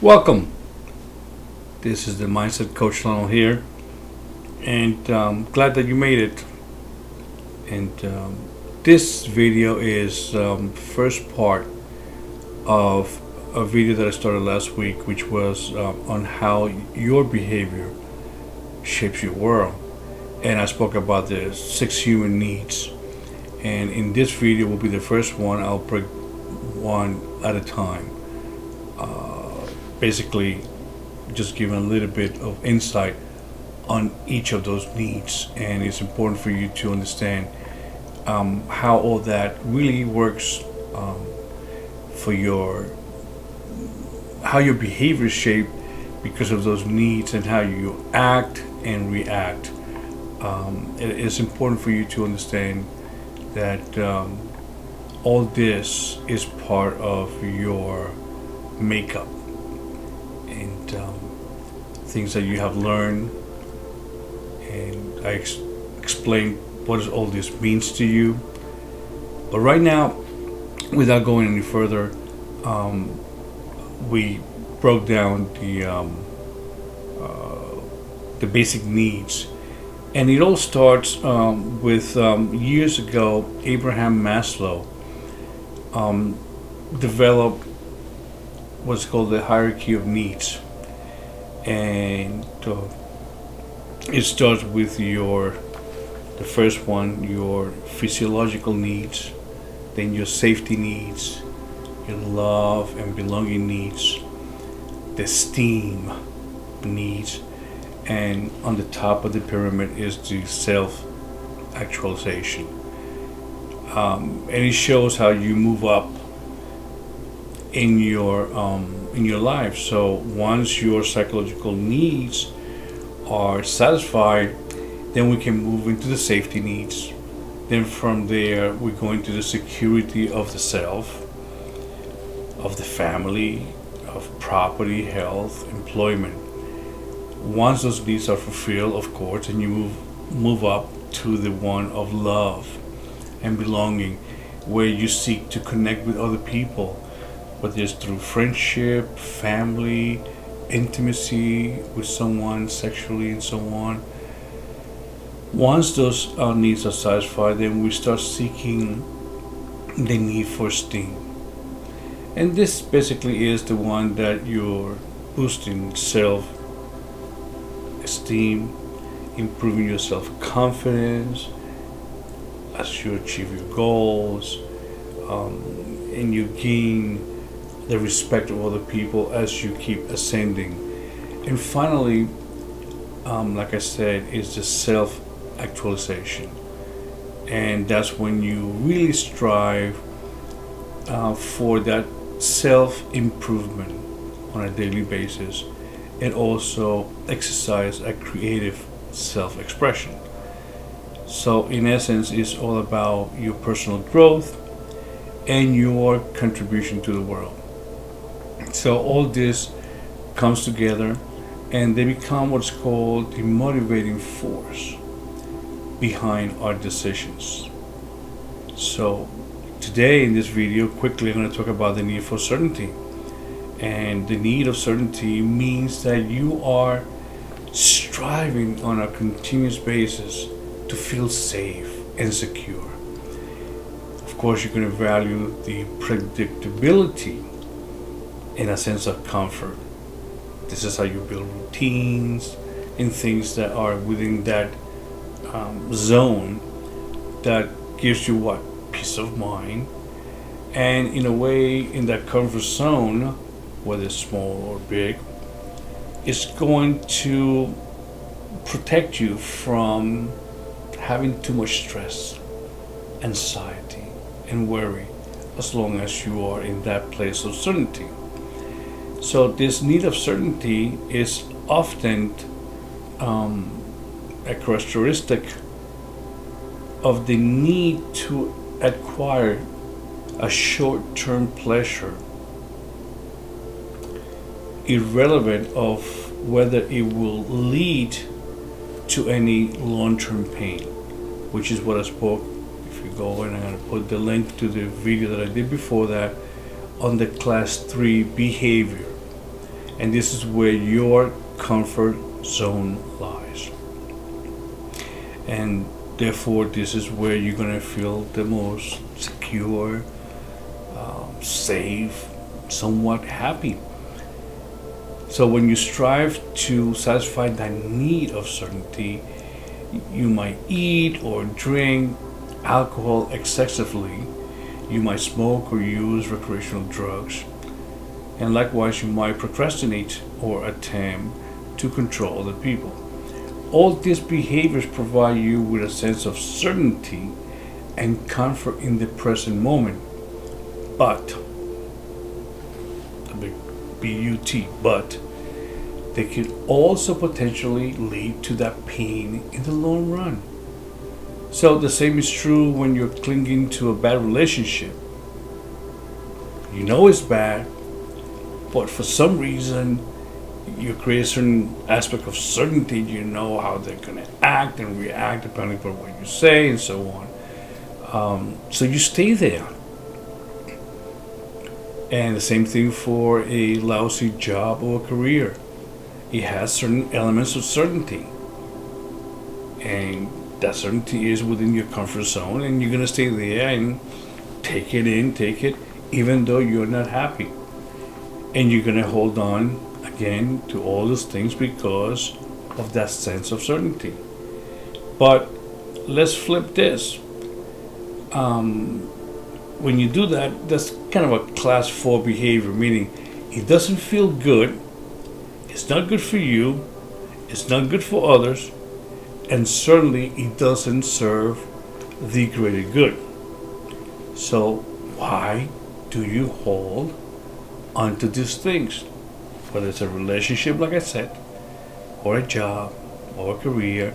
Welcome. This is the Mindset Coach channel here, and glad that you made it. And this video is first part of a video that I started last week, which was on how your behavior shapes your world. And I spoke about the 6 human needs. And in this video will be the first one. I'll break one at a time. Basically, just giving a little bit of insight on each of those needs, and it's important for you to understand how all that really works for how your behavior is shaped because of those needs and how you act and react. It is important for you to understand that all this is part of your makeup and things that you have learned, and I explain what all this means to you. But right now, without going any further, we broke down the basic needs, and it all starts with years ago. Abraham Maslow developed what's called the hierarchy of needs, and it starts with the first one, your physiological needs, then your safety needs, your love and belonging needs, the esteem needs, and on the top of the pyramid is the self-actualization. And it shows how you move up in your life. So once your psychological needs are satisfied, then we can move into the safety needs. Then from there we go into the security of the self, of the family, of property, health, employment. Once those needs are fulfilled, of course, and you move up to the one of love and belonging, where you seek to connect with other people, whether it's through friendship, family, intimacy with someone sexually, and so on. Once those needs are satisfied, then we start seeking the need for esteem. And this basically is the one that you're boosting self-esteem, improving your self-confidence as you achieve your goals, and you gain the respect of other people as you keep ascending. And finally, like I said, is the self-actualization, and that's when you really strive for that self-improvement on a daily basis, and also exercise a creative self-expression. So in essence, it's all about your personal growth and your contribution to the world. So all this comes together, and they become what's called the motivating force behind our decisions. So today in this video, quickly, I'm going to talk about the need for certainty. And the need of certainty means that you are striving on a continuous basis to feel safe and secure. Of course, you're going to value the predictability in a sense of comfort. This is how you build routines and things that are within that zone that gives you what? Peace of mind. And in a way, in that comfort zone, whether it's small or big, it's going to protect you from having too much stress, anxiety, and worry, as long as you are in that place of certainty. So this need of certainty is often a characteristic of the need to acquire a short-term pleasure, irrelevant of whether it will lead to any long-term pain, which is what I spoke. If you go, and I'm going to put the link to the video that I did before that on the class 3 behavior. And this is where your comfort zone lies. And therefore, this is where you're going to feel the most secure, safe, somewhat happy. So when you strive to satisfy that need of certainty, you might eat or drink alcohol excessively. You might smoke or use recreational drugs. And likewise, you might procrastinate or attempt to control other people. All these behaviors provide you with a sense of certainty and comfort in the present moment. But, the big but, they can also potentially lead to that pain in the long run. So the same is true when you're clinging to a bad relationship. You know it's bad, but for some reason you create a certain aspect of certainty. You know how they're going to act and react depending on what you say and so on. So you stay there. And the same thing for a lousy job or career. It has certain elements of certainty. And that certainty is within your comfort zone, and you're going to stay there and take it, even though you're not happy. And you're going to hold on again to all those things because of that sense of certainty. But let's flip this. When you do that, that's kind of a class 4 behavior, meaning it doesn't feel good, it's not good for you, it's not good for others, and certainly it doesn't serve the greater good. So why do you hold onto these things? Whether it's a relationship, like I said, or a job, or a career,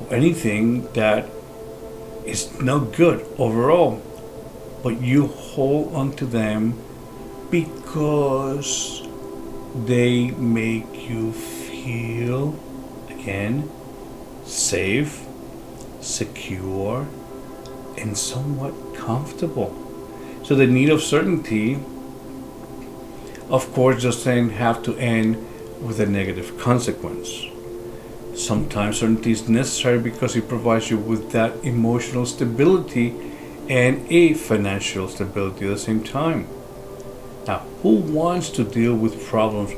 or anything that is not good overall, but you hold onto them because they make you feel, again, safe, secure, and somewhat comfortable. So the need of certainty, of course, doesn't have to end with a negative consequence. Sometimes certainty is necessary because it provides you with that emotional stability and a financial stability at the same time. Now, who wants to deal with problems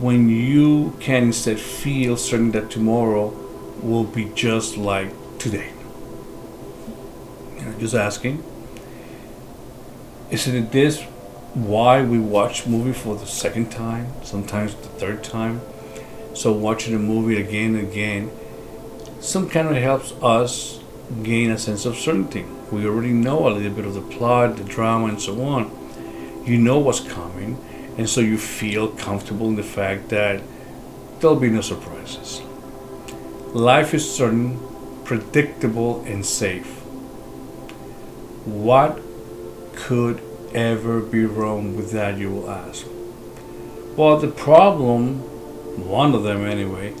when you can instead feel certain that tomorrow will be just like today? Just asking. Isn't it this why we watch movie for the second time, sometimes the third time? So watching a movie again and again, some kind of helps us gain a sense of certainty. We already know a little bit of the plot, the drama, and so on. You know what's coming, and so you feel comfortable in the fact that there'll be no surprises. Life is certain, predictable, and safe. What could ever be wrong with that, you will ask? Well, the problem, one of them anyway,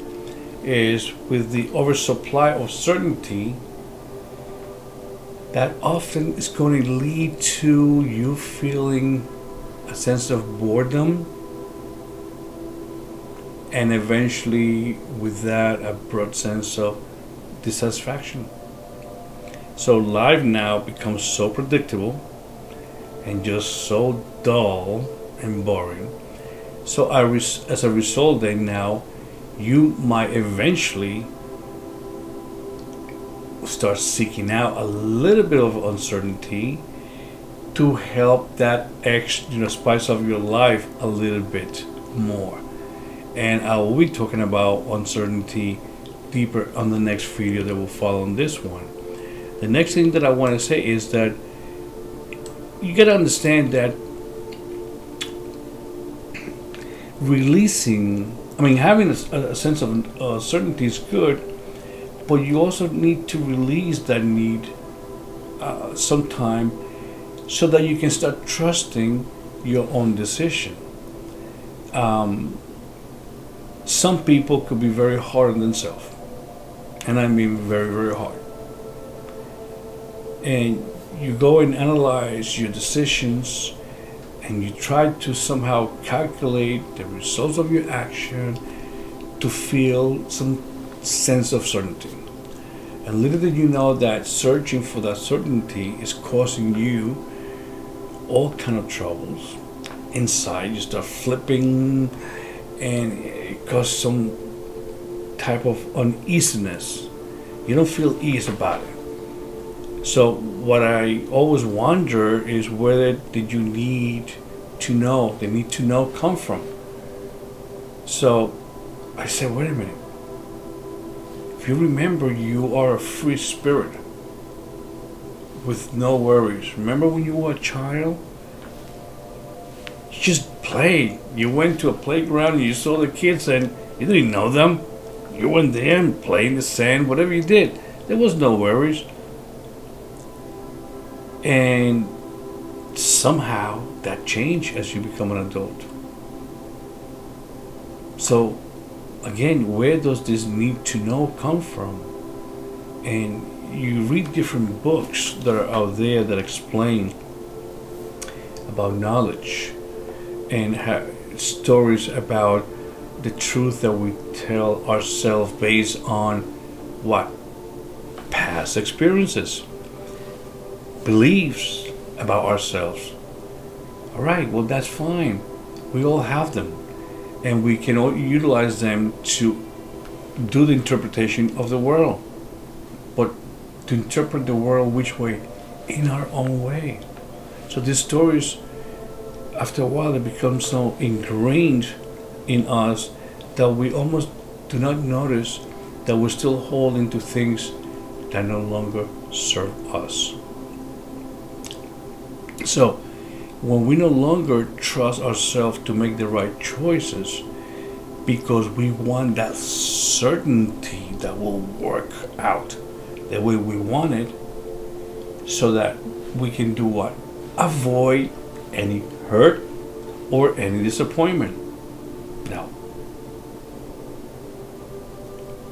is with the oversupply of certainty that often is going to lead to you feeling a sense of boredom, and eventually with that a broad sense of dissatisfaction. So life now becomes so predictable and just so dull and boring. So as a result, then now you might eventually start seeking out a little bit of uncertainty to help that spice up your life a little bit more. And I will be talking about uncertainty deeper on the next video that will follow on this one. The next thing that I want to say is that you got to understand that having a sense of certainty is good, but you also need to release that need sometime so that you can start trusting your own decision. Some people could be very hard on themselves, and I mean very, very hard. And you go and analyze your decisions and you try to somehow calculate the results of your action to feel some sense of certainty. And little did you know that searching for that certainty is causing you all kind of troubles inside. You start flipping, and it causes some type of uneasiness. You don't feel ease about it. So what I always wonder is, where did you need to know? The need to know come from. So I said, wait a minute. If you remember, you are a free spirit with no worries. Remember when you were a child? You just played. You went to a playground and you saw the kids and you didn't know them. You went there and played in the sand, whatever you did. There was no worries. And somehow that changed as you become an adult. So again, where does this need to know come from? And you read different books that are out there that explain about knowledge and stories about the truth that we tell ourselves based on what? Past experiences, beliefs about ourselves. All right, well, that's fine. We all have them, and we can all utilize them to do the interpretation of the world. But to interpret the world which way? In our own way. So these stories, after a while, they become so ingrained in us that we almost do not notice that we're still holding to things that no longer serve us. So when we no longer trust ourselves to make the right choices because we want that certainty that will work out the way we want it, so that we can do what? Avoid any hurt or any disappointment. Now,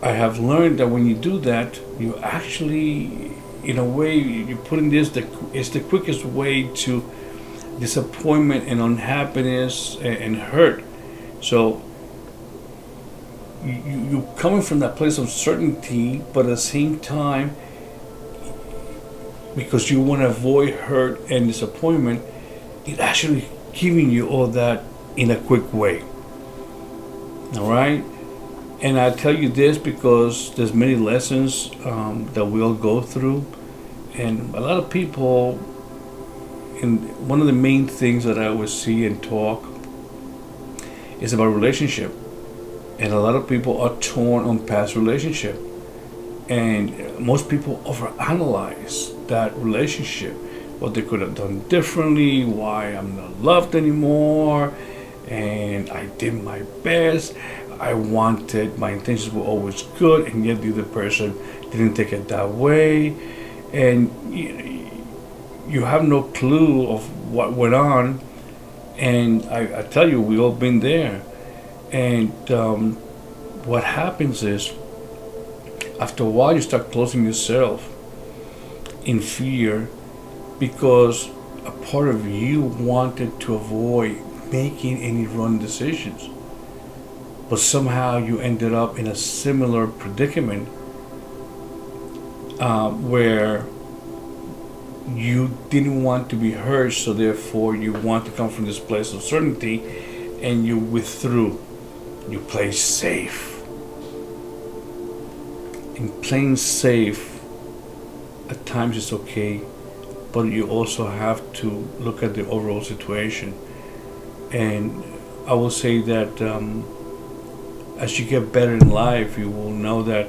I have learned that when you do that, you actually, in a way, you're putting this, it's the quickest way to disappointment and unhappiness and hurt. So you coming from that place of certainty, but at the same time, because you want to avoid hurt and disappointment, it actually giving you all that in a quick way. All right. And I tell you this because there's many lessons that we all go through, and a lot of people. And one of the main things that I always see and talk is about relationship, and a lot of people are torn on past relationship, and most people overanalyze that relationship, what they could have done differently, why I'm not loved anymore, and I did my best. I wanted, my intentions were always good, and yet the other person didn't take it that way. And you have no clue of what went on. And I tell you, we all been there. And what happens is, after a while, you start closing yourself in fear, because a part of you wanted to avoid making any wrong decisions. But somehow you ended up in a similar predicament where you didn't want to be hurt, so therefore you want to come from this place of certainty, and you withdrew. You play safe. In playing safe, at times it's okay, but you also have to look at the overall situation. And I will say that as you get better in life, you will know that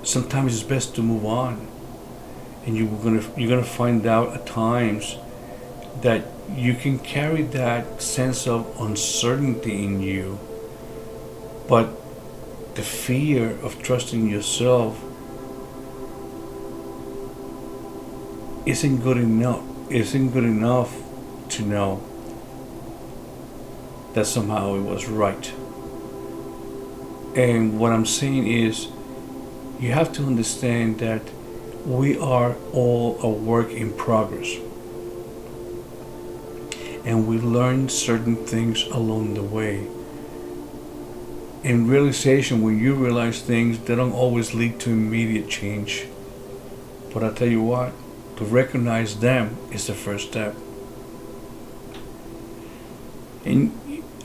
sometimes it's best to move on, and you're gonna find out at times that you can carry that sense of uncertainty in you, but the fear of trusting yourself isn't good enough to know that somehow it was right. And what I'm saying is, you have to understand that we are all a work in progress. and we learn certain things along the way. In realization, when you realize things, they don't always lead to immediate change. But I tell you what, to recognize them is the first step. And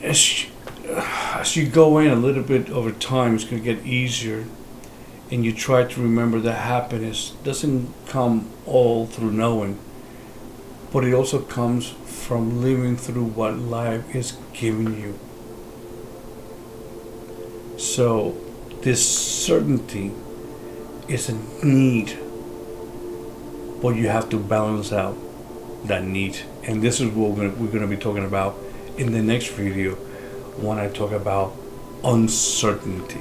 as you go in a little bit over time, it's going to get easier. And you try to remember that happiness doesn't come all through knowing, but it also comes from living through what life is giving you. So this certainty is a need, but you have to balance out that need. And this is what we're going to be talking about in the next video when I talk about uncertainty.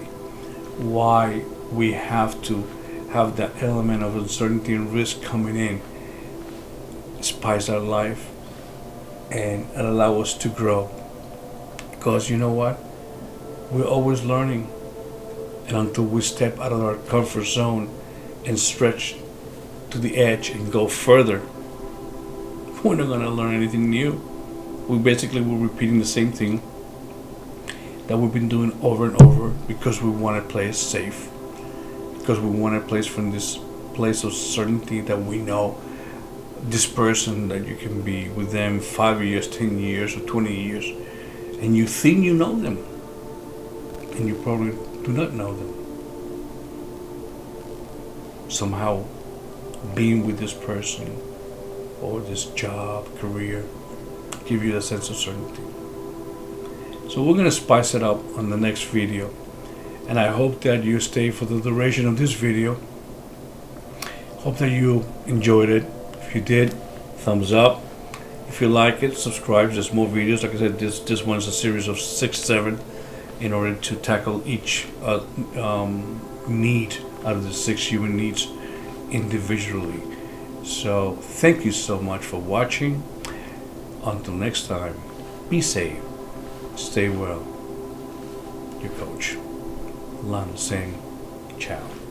Why we have to have that element of uncertainty and risk coming in, spice our life, and allow us to grow. Because you know what? We're always learning. And until we step out of our comfort zone and stretch to the edge and go further, we're not going to learn anything new. We're repeating the same thing that we've been doing over and over because we want to play it safe. Because we want to place from this place of certainty that we know this person, that you can be with them 5 years, 10 years, or 20 years, and you think you know them, and you probably do not know them. Somehow, being with this person or this job, career, give you a sense of certainty. So we're going to spice it up on the next video. And I hope that you stay for the duration of this video. Hope that you enjoyed it. If you did, thumbs up. If you like it, subscribe. There's more videos. Like I said, this one is a series of 6, 7 in order to tackle each need out of the 6 human needs individually. So thank you so much for watching. Until next time, be safe, stay well. Your coach, Lana saying ciao.